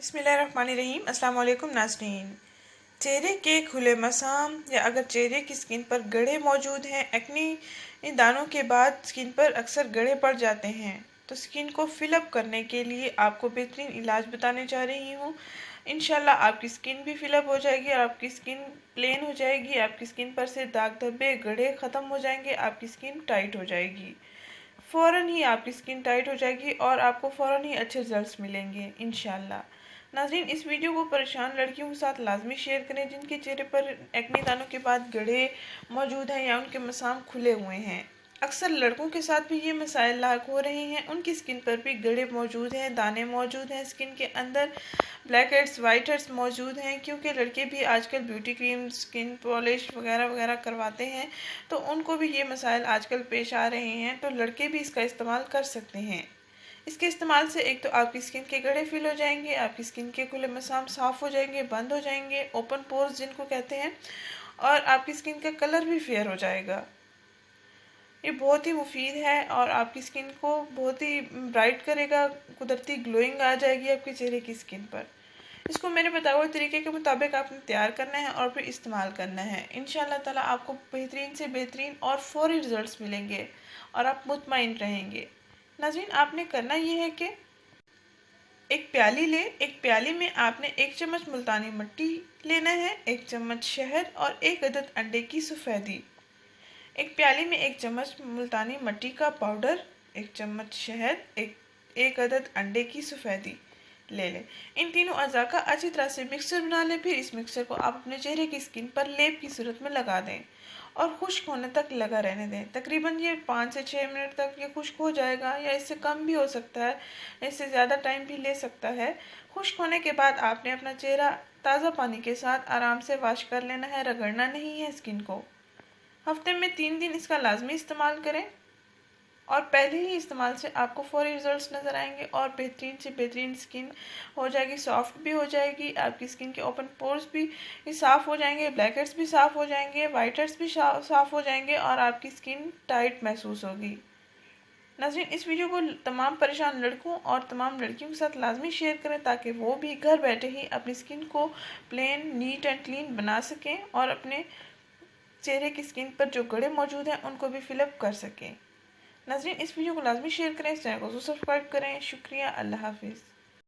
बिस्मिल्लाहिर्रहमानिर्रहीम। अस्सलाम वालेकुम नाज़रीन। चेहरे के खुले मसाम या अगर चेहरे की स्किन पर गड़े मौजूद हैं, एक्नी दानों के बाद स्किन पर अक्सर गड़े पड़ जाते हैं, तो स्किन को फिलअप करने के लिए आपको बेहतरीन इलाज बताने जा रही हूँ। इंशाल्लाह आपकी स्किन भी फिलअप हो जाएगी और आपकी स्किन प्लेन हो जाएगी। आपकी स्किन पर से दाग धब्बे गड़े ख़त्म हो जाएंगे, आपकी स्किन टाइट हो जाएगी। फ़ौरन ही आपकी स्किन टाइट हो जाएगी और आपको फ़ौरन ही अच्छे रिजल्ट्स मिलेंगे इंशाल्लाह। नाज़रीन, इस वीडियो को परेशान लड़कियों के साथ लाजमी शेयर करें जिनके चेहरे पर एक्ने दानों के बाद गड़े मौजूद हैं या उनके मसाम खुले हुए हैं। अक्सर लड़कों के साथ भी ये मसाइल लाक हो रहे हैं, उनकी स्किन पर भी गड़े मौजूद हैं, दाने मौजूद हैं, स्किन के अंदर ब्लैक हेड्स वाइट हेड्स मौजूद हैं, क्योंकि लड़के भी आजकल ब्यूटी क्रीम स्किन पॉलिश वगैरह वगैरह करवाते हैं, तो उनको भी ये मसाइल आजकल पेश आ रहे हैं। तो लड़के भी इसका इस्तेमाल कर सकते हैं। इसके इस्तेमाल से एक तो आपकी स्किन के गड़े फिल हो जाएंगे, आपकी स्किन के खुले मसाम साफ हो जाएंगे, बंद हो जाएंगे, ओपन पोर्स जिनको कहते हैं, और आपकी स्किन का कलर भी फेयर हो जाएगा। ये बहुत ही मुफीद है और आपकी स्किन को बहुत ही ब्राइट करेगा, कुदरती ग्लोइंग आ जाएगी आपके चेहरे की स्किन पर। इसको मैंने बताया हुए तरीके के मुताबिक आपने तैयार करना है और फिर इस्तेमाल करना है। इंशाल्लाह ताला आपको बेहतरीन से बेहतरीन और फौरी रिजल्ट्स मिलेंगे और आप मुतमईन रहेंगे। नाज़रीन, आपने करना ये है कि एक प्याली ले, एक प्याली में आपने 1 चम्मच मुल्तानी मिट्टी लेना है, 1 चम्मच शहद और 1 अदद अंडे की सफ़ेदी। एक प्याली में 1 चम्मच मुल्तानी मिट्टी का पाउडर, 1 चम्मच शहद, एक अदद अंडे की सफ़ेदी ले लें। इन तीनों अज़ा का अच्छी तरह से मिक्सचर बना लें। फिर इस मिक्सचर को आप अपने चेहरे की स्किन पर लेप की सूरत में लगा दें और खुश्क होने तक लगा रहने दें। तकरीबन ये 5 से 6 मिनट तक ये खुश्क हो जाएगा, या इससे कम भी हो सकता है, इससे ज़्यादा टाइम भी ले सकता है। खुश्क होने के बाद आपने अपना चेहरा ताज़ा पानी के साथ आराम से वॉश कर लेना है, रगड़ना नहीं है स्किन को। हफ्ते में 3 दिन इसका लाजमी इस्तेमाल करें और पहले ही इस्तेमाल से आपको फौरी रिजल्ट्स नज़र आएंगे और बेहतरीन से बेहतरीन स्किन हो जाएगी, सॉफ्ट भी हो जाएगी, आपकी स्किन के ओपन पोर्स भी साफ़ हो जाएंगे, ब्लैक हेड्स भी साफ़ हो जाएंगे, वाइट हेड्स भी साफ़ हो जाएंगे और आपकी स्किन टाइट महसूस होगी। नाज़रीन, इस वीडियो को तमाम परेशान लड़कों और तमाम लड़कियों के साथ लाजमी शेयर करें ताकि वो भी घर बैठे ही अपनी स्किन को प्लेन नीट एंड क्लीन बना सकें और अपने चेहरे की स्किन पर जो गड़े मौजूद हैं उनको भी फिलअप कर सकें। नाज़रीन, इस वीडियो को लाजमी शेयर करें, इस चैनल को सब्सक्राइब करें। शुक्रिया। अल्लाह हाफिज़।